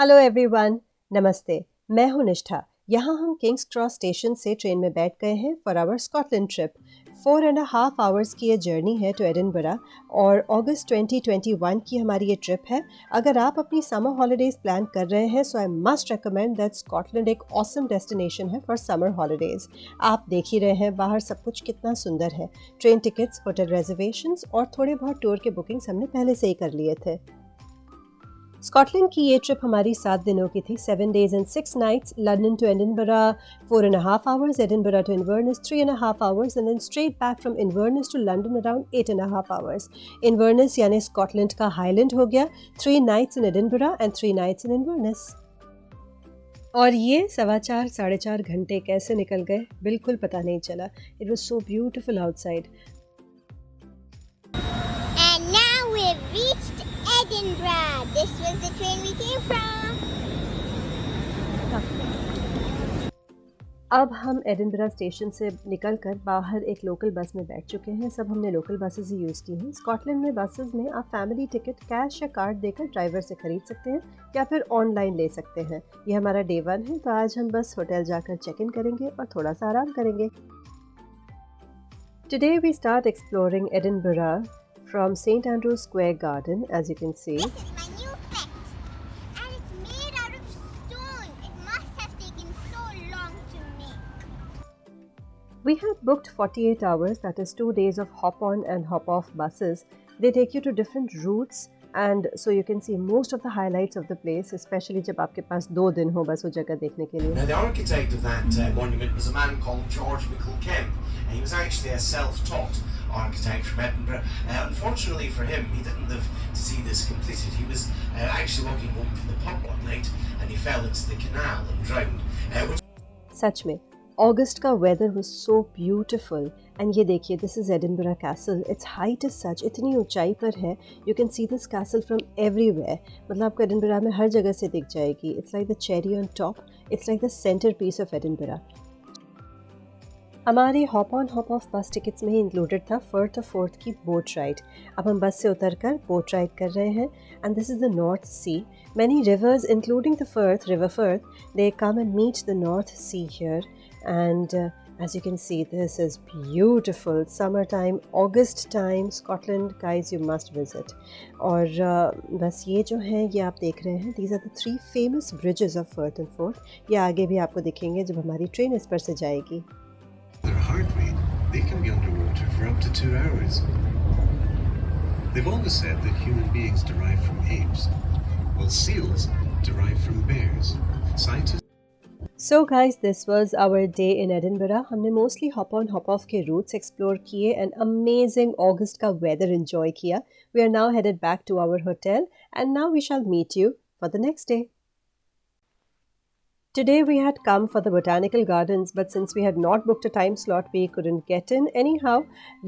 Hello everyone, नमस्ते। मैं हूं निष्ठा। यहाँ हम किंग्स क्रॉस स्टेशन से ट्रेन में बैठ गए हैं for our Scotland trip. 4.5 hours की ये जर्नी है टू एडिनबरा और अगस्त 2021 की हमारी ये ट्रिप है। अगर आप अपनी समर हॉलीडेज़ प्लान कर रहे हैं so I must recommend that Scotland एक ऑसम डेस्टिनेशन है फॉर समर हॉलीडेज़। आप देख ही रहे हैं बाहर सब कुछ कितना सुंदर है। ट्रेन टिकट्स, होटल रिजर्वेशंस और थोड़े बहुत टूर के बुकिंग्स हमने पहले से ही कर लिए थे। स्कॉटलैंड की ये ट्रिप हमारी 7 दिनों की थी, 7 days and 6 nights, London to Edinburgh 4.5 hours, Edinburgh to Inverness 3.5 hours and then straight back from Inverness to London around 8.5 hours. Inverness यानी स्कॉटलैंड का हाईलैंड हो गया, 3 nights in Edinburgh and 3 nights in Inverness. और ये 4.25 घंटे कैसे निकल गए बिल्कुल पता नहीं चला। It was so beautiful outside. And now we've reached Edinburgh. This was the train we came from. अब हम एडिनबरा स्टेशन से निकलकर बाहर एक लोकल बस में बैठ चुके हैं। सब हमने लोकल बसेस ही यूज़ की हैं। स्कॉटलैंड में बसेस में आप फैमिली टिकट कैश या कार्ड देकर ड्राइवर से ख़रीद सकते हैं या फिर ऑनलाइन ले सकते हैं। ये हमारा डे 1 है, तो आज हम बस होटल जाकर चेक इन करेंगे और थोड़ा सा आराम करेंगे। Today we start exploring Edinburgh from St. Andrew's Square Garden, as you can see. This is my new pet, and it's made out of stone. It must have taken so long to make. We had booked 48 hours, that is 2 days of hop-on and hop-off buses. They take you to different routes, and so you can see most of the highlights of the place, especially जब आपके पास 2 दिन हो बस वो जगह देखने के लिए। Now, the architect of that monument was a man called George McKelkemp, and he was actually a self-taught architect from Edinburgh. Unfortunately for him, he didn't live to see this completed. He was actually walking home from the pub one night, and he fell into the canal and drowned. सच में अगस्त का weather was so beautiful and ये देखिए this is Edinburgh castle. Its height is such, इतनी ऊंचाई पर है। You can see this castle from everywhere. मतलब आपको एडिनबरा में हर जगह से दिख जाएगी। It's like the cherry on top, it's like the centre piece of Edinburgh. हमारे hop on hop off bus tickets में ही इंक्लूडेड था फर्थ और फोर्थ की बोट राइड। अब हम बस से उतरकर बोट राइड कर रहे हैं and this is the North Sea. Many rivers including the Firth, river Firth, they come and meet the North Sea here and as you can see this is beautiful. Summer time, August time, Scotland guys you must visit. और बस ये जो है ये आप देख रहे हैं, these are the 3 famous bridges of Firth and Forth. ये आगे भी आपको दिखेंगे जब हमारी ट्रेन इस पर से जाएगी। Their heart rate, they can be underwater for up to 2 hours. They've always said that human beings derive from apes, while seals derive from bears. Scientists So guys, this was our day in Edinburgh. हमने mostly hop on hop off के routes explore किए and amazing August का weather enjoy किया. We are now headed back to our hotel and now we shall meet you for the next day. Today we had come for the botanical gardens, but since we had not booked a time slot, we couldn't get in. Anyhow,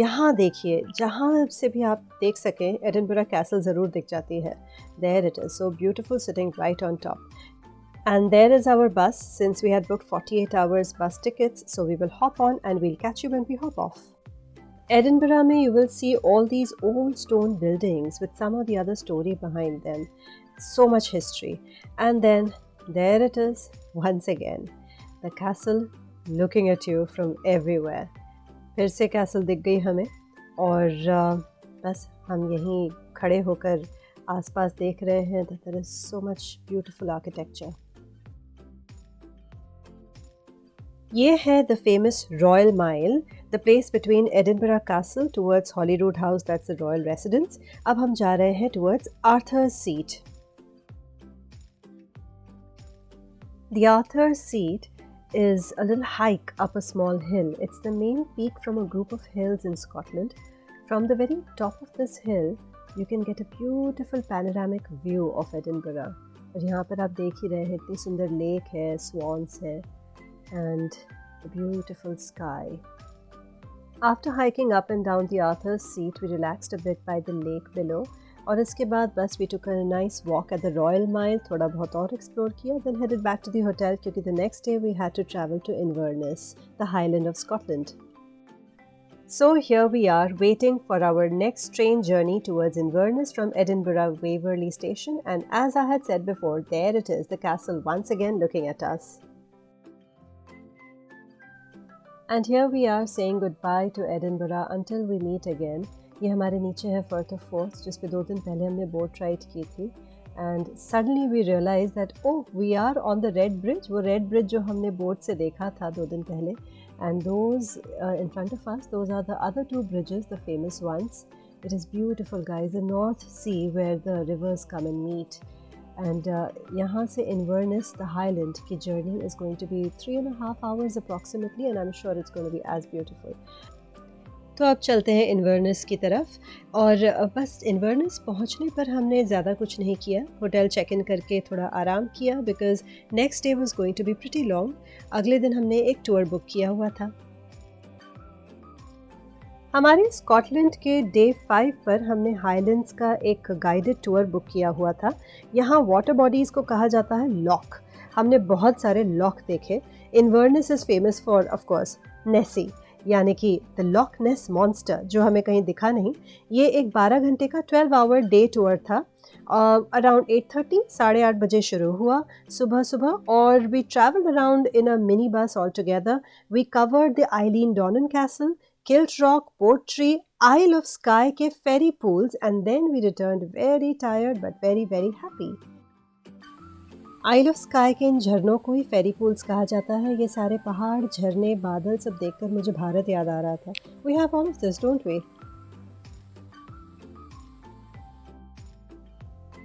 यहाँ देखिए, जहाँ से भी आप देख सकें, Edinburgh Castle ज़रूर दिख जाती है. There it is, so beautiful, sitting right on top. And there is our bus. Since we had booked 48 hours bus tickets, so we will hop on and we'll catch you when we hop off. Edinburgh mein you will see all these old stone buildings with some of the other story behind them. So much history. And then there it is once again. The castle looking at you from everywhere. फिर से castle दिख गई हमें और बस हम यहीं खड़े होकर आसपास देख रहे हैं that there is so much beautiful architecture. ये है the famous Royal Mile, the place between Edinburgh Castle towards Holyrood House, that's the royal residence. अब हम जा रहे हैं towards Arthur's Seat. The Arthur's Seat is a little hike up a small hill. It's the main peak from a group of hills in Scotland. From the very top of this hill, you can get a beautiful panoramic view of Edinburgh. और यहाँ पर आप देख ही रहे हैं इतनी सुंदर lake है, swans है and the beautiful sky. After hiking up and down the Arthur's Seat, we relaxed a bit by the lake below. और इसके बाद बस we took a nice walk at the Royal Mile, थोड़ा बहुत और explore किया, then headed back to the hotel क्योंकि the next day we had to travel to Inverness, the Highland of Scotland. So here we are waiting for our next train journey towards Inverness from Edinburgh Waverley Station, and as I had said before, there it is, the castle once again looking at us. And here we are saying goodbye to Edinburgh until we meet again. ये हमारे नीचे है Firth of Forth जिस पे 2 दिन पहले हमने boat ride की थी, and suddenly we realized that oh, we are on the red bridge, वो red bridge जो हमने बोट से देखा था 2 दिन पहले. And those in front of us, those are the other 2 bridges, the famous ones. It is beautiful, guys, the North Sea where the rivers come and meet. And यहाँ से Inverness, the Highland की journey is going to be 3.5 hours approximately, and I'm sure it's going to be as beautiful. तो अब चलते हैं Inverness की तरफ, और बस इन्वर्नेस पहुंचने पर हमने ज़्यादा कुछ नहीं किया. होटल चेक इन करके थोड़ा आराम किया because next day was going to be pretty long. अगले दिन हमने एक टूर बुक किया हुआ था. हमारे स्कॉटलैंड के डे 5 पर हमने हाईलैंड्स का एक गाइडेड टूर बुक किया हुआ था. यहाँ वाटर बॉडीज़ को कहा जाता है लॉक. हमने बहुत सारे लॉक देखे. Inverness is famous for of course Nessie, यानी कि द लॉक नेस मॉन्स्टर, जो हमें कहीं दिखा नहीं. ये एक 12 घंटे का 12 आवर डे टूर था. अराउंड 8:30 8:30 बजे शुरू हुआ सुबह, और we travelled around in a mini bus all together. We covered the Eilean Donan Castle, Kilt Rock, Portree, Isle of Skye के Fairy Pools, and then we returned very tired but very very happy. Isle of Skye के इन झरनों को ही फेरी pools कहा जाता है. ये सारे पहाड़, झरने, बादल सब देखकर मुझे भारत याद आ रहा था. We have all of this, don't we?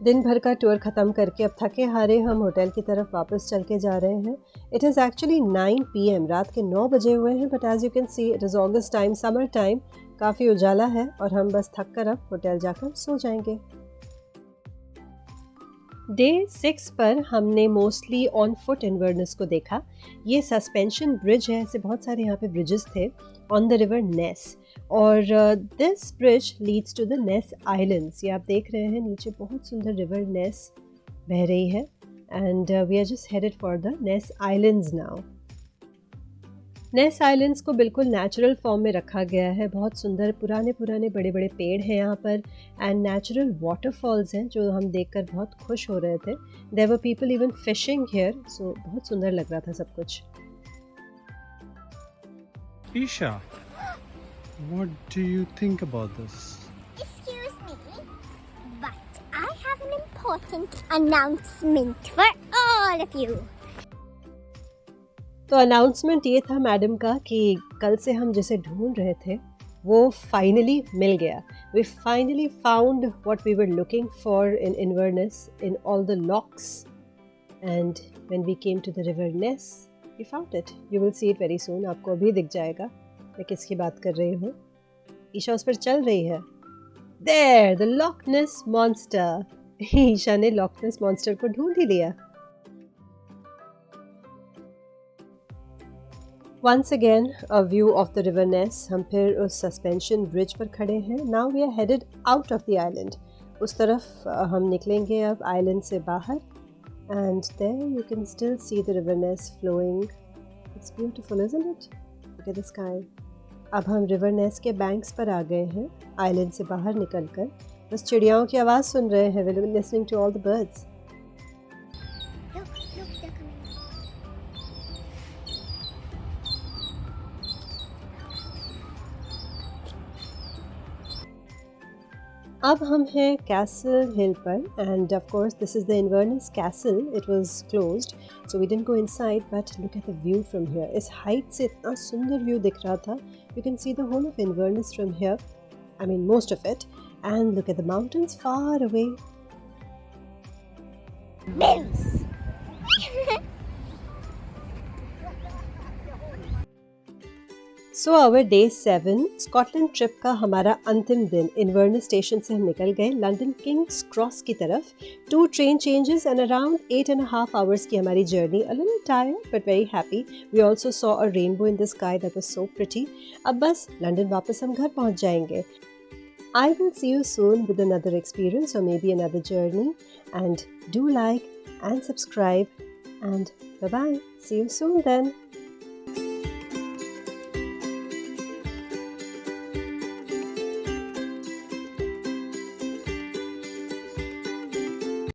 दिन भर का टूर ख़त्म करके अब थके हारे हम होटल की तरफ वापस चल के जा रहे हैं. इट इज़ एक्चुअली 9 PM, रात के 9 बजे हुए हैं, but as you can see it is August time, summer time. काफ़ी उजाला है और हम बस थक कर अब होटल जाकर सो जाएंगे. डे 6 पर हमने मोस्टली ऑन फुट इन्वर्नेस को देखा. ये सस्पेंशन ब्रिज है, ऐसे बहुत सारे यहाँ पे ब्रिजेस थे ऑन द रिवर नेस, और this bridge leads to the Ness islands. ये आप देख रहे हैं नीचे बहुत सुंदर रिवर नेस बह रही है, and we are just headed for the Ness islands now. Ness islands को बिल्कुल नेचुरल फॉर्म में रखा गया है. बहुत सुंदर पुराने बड़े बड़े पेड़ हैं यहाँ पर, एंड नेचुरल वाटरफॉल्स हैं जो हम देखकर बहुत खुश हो रहे थे. There were people even fishing here, so बहुत सुंदर लग रहा था सब कुछ. Isha, what do you think about this? Excuse me, but I have an important announcement for all of you. तो अनाउंसमेंट ये था मैडम का कि कल से हम जिसे ढूंढ रहे थे वो फाइनली मिल गया. We finally found what we were looking for in Inverness, in all the lochs, and when we came to the river Ness we found it. You will see it very soon. आपको अभी दिख जाएगा मैं किसकी बात कर रही हूँ. ईशा उस पर चल रही है. There, the Loch Ness monster. Isha ने लॉक नेस मॉन्स्टर को ढूंढ ही लिया. Once again, a view of the river Ness. हम फिर उस सस्पेंशन ब्रिज पर खड़े हैं. Now we are headed out of the island. उस तरफ हम निकलेंगे अब आइलैंड से बाहर, and there you can still see the river Ness flowing. It's beautiful, isn't it? Look at the sky. अब हम रिवर नेस के बैंक्स पर आ गए हैं आइलैंड से बाहर निकलकर. बस चिड़ियाओं की आवाज़ सुन रहे हैं. We're listening to all the birds. Look, they're coming. अब हम हैं कैसल हिल पर, and of course this is the Inverness Castle. It was closed so we didn't go inside, but look at the view from here. इस हाइट से इतना सुंदर view दिख रहा था. You can see the whole of Inverness from here, I mean most of it, and look at the mountains far away. So our day 7 Scotland trip का हमारा अंतिम दिन. इन्वर्नेस स्टेशन से हम निकल गए लंदन किंग्स क्रॉस की तरफ. 2 train changes and around 8.5 hours की हमारी जर्नी. A little tired but very happy. We also saw a rainbow in the sky that was so pretty. अब बस लंदन वापस हम घर पहुंच जाएंगे. I will see you soon with another experience or maybe another journey, and do like and subscribe, and bye bye. See you soon then.